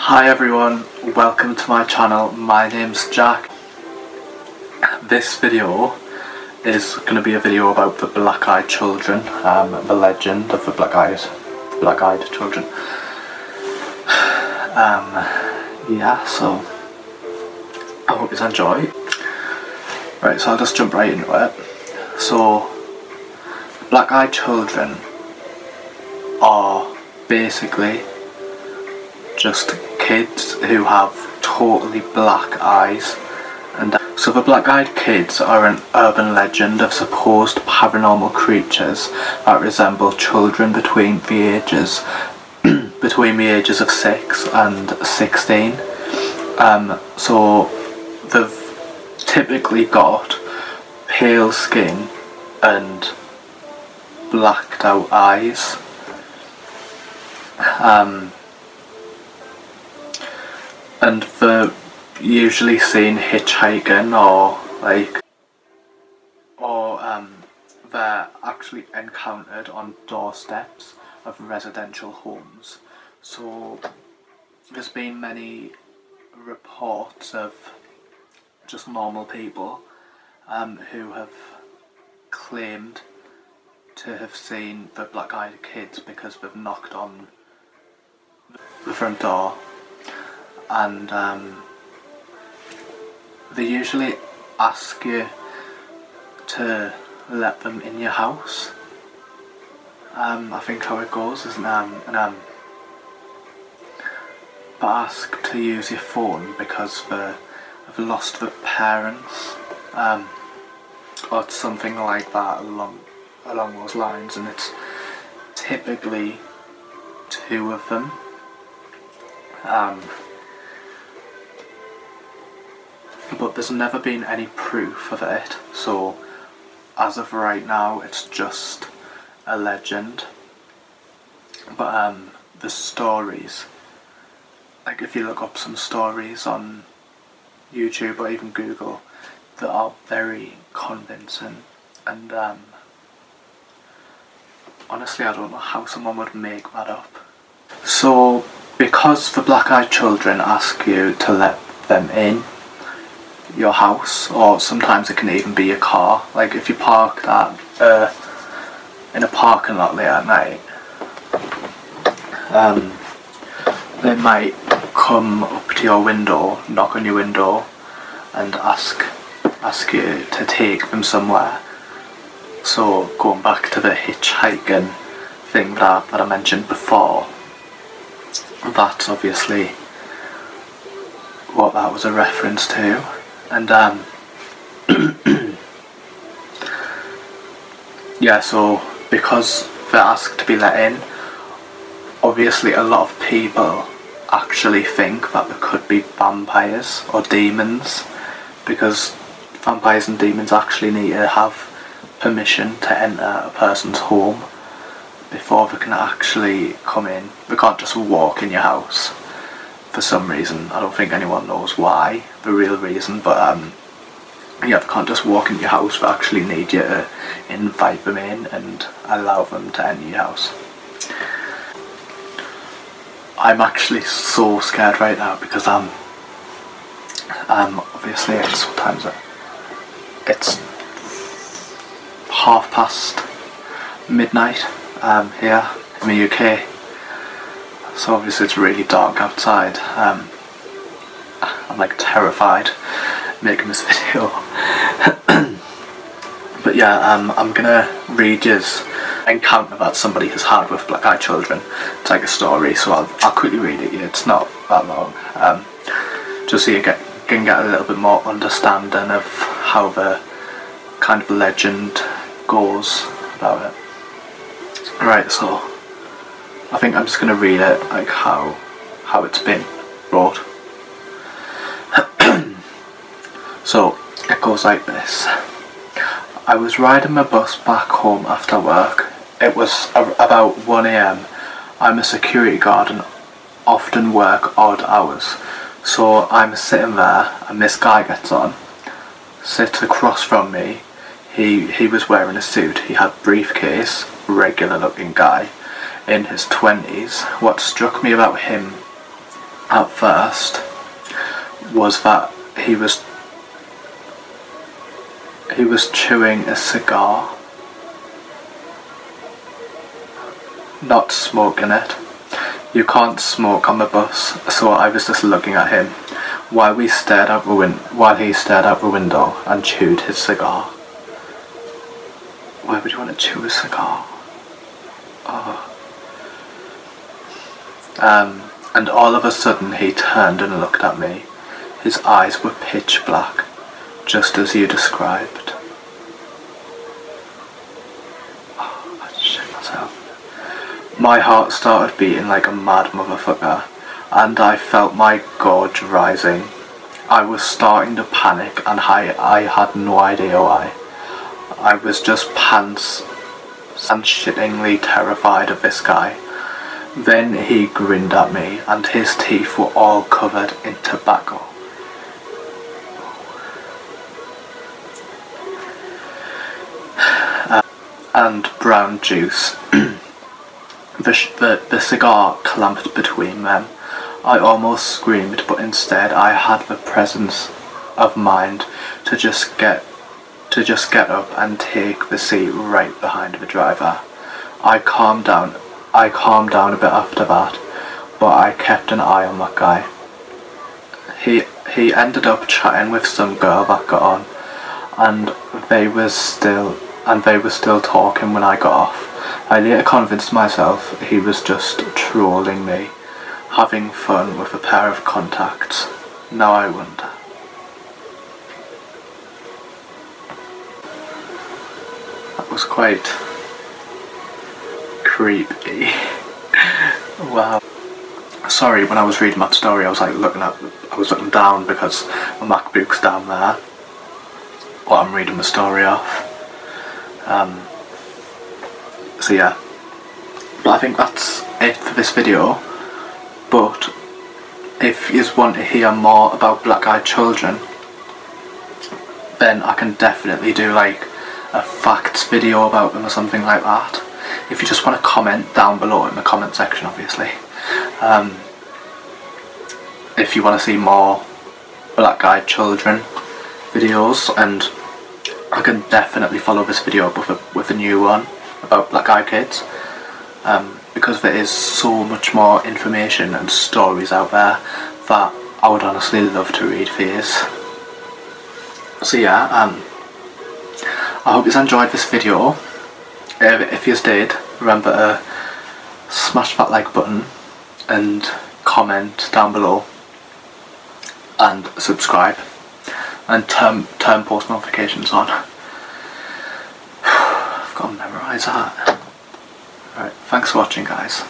Hi everyone, welcome to my channel. My name's Jack. This video is going to be a video about the Black-Eyed Children, the legend of the Black-Eyed Children. Yeah, so I hope you enjoy. Right, so I'll just jump right into it. So, Black-Eyed Children are basically just kids who have totally black eyes. And so the black-eyed kids are an urban legend of supposed paranormal creatures that resemble children between the ages of 6 and 16. So they've typically got pale skin and blacked out eyes. And they're usually seen hitchhiking or they're actually encountered on doorsteps of residential homes. So there's been many reports of just normal people who have claimed to have seen the black-eyed kids because they've knocked on the front door. And they usually ask you to let them in your house. I think how it goes is but ask to use your phone because they've lost their parents, or something like that along those lines, and it's typically 2 of them. But there's never been any proof of it, so as of right now it's just a legend. But the stories, like if you look up some stories on YouTube or even Google, that are very convincing, and honestly I don't know how someone would make that up. So because the Black-Eyed Children ask you to let them in your house, or sometimes it can even be your car, like if you parked in a parking lot late at night, they might come up to your window, knock on your window and ask you to take them somewhere. So going back to the hitchhiking thing that I mentioned before, that's obviously what that was a reference to. And yeah, so because they're asked to be let in, obviously a lot of people actually think that there could be vampires or demons, because vampires and demons actually need to have permission to enter a person's home before they can actually come in. They can't just walk in your house for some reason. I don't think anyone knows why, the real reason, but yeah, they can't just walk into your house. They actually need you to invite them in and allow them to enter your house. I'm actually so scared right now because obviously it's midnight here in the UK. So obviously it's really dark outside. I'm like terrified making this video. But yeah, I'm gonna read you encounter that somebody has had with Black-Eyed Children. It's like a story, so I'll quickly read it. It's not that long, just so you can get a little bit more understanding of how the kind of legend goes about it. Right, so I think I'm just going to read it like how it's been wrote. So it goes like this. I was riding my bus back home after work. It was about 1 AM. I'm a security guard and often work odd hours. So I'm sitting there and this guy gets on, sits across from me. He was wearing a suit. He had a briefcase, regular looking guy. in his 20s. What struck me about him at first was that he was chewing a cigar, not smoking it. You can't smoke on the bus, so I was just looking at him while he stared out the window and chewed his cigar. Why would you want to chew a cigar? Oh. And all of a sudden he turned and looked at me. His eyes were pitch black, just as you described. Oh, I shit myself. My heart started beating like a mad motherfucker, and I felt my gorge rising. I was starting to panic, and I had no idea why. I was just pants and shittingly terrified of this guy. Then he grinned at me, and his teeth were all covered in tobacco. And brown juice. The cigar clamped between them. I almost screamed, but instead I had the presence of mind to just get up and take the seat right behind the driver. I calmed down a bit after that, but I kept an eye on that guy. He ended up chatting with some girl that got on, and they were still talking when I got off. I later convinced myself he was just trolling me, having fun with a pair of contacts. Now I wonder. That was quite creepy. Wow. Sorry, when I was reading that story, I was looking down because my MacBook's down there. What I'm reading the story off. So yeah, but I think that's it for this video. But if you want to hear more about black-eyed children, then I can definitely do like a facts video about them or something like that. If you just want to comment down below in the comment section, obviously. If you want to see more black-eyed children videos, and I can definitely follow this video up with a new one about black-eyed kids, because there is so much more information and stories out there that I would honestly love to read for you. So yeah, I hope you enjoyed this video. If you did, remember to smash that like button and comment down below and subscribe and turn post notifications on. I've got to memorise that. Alright, thanks for watching guys.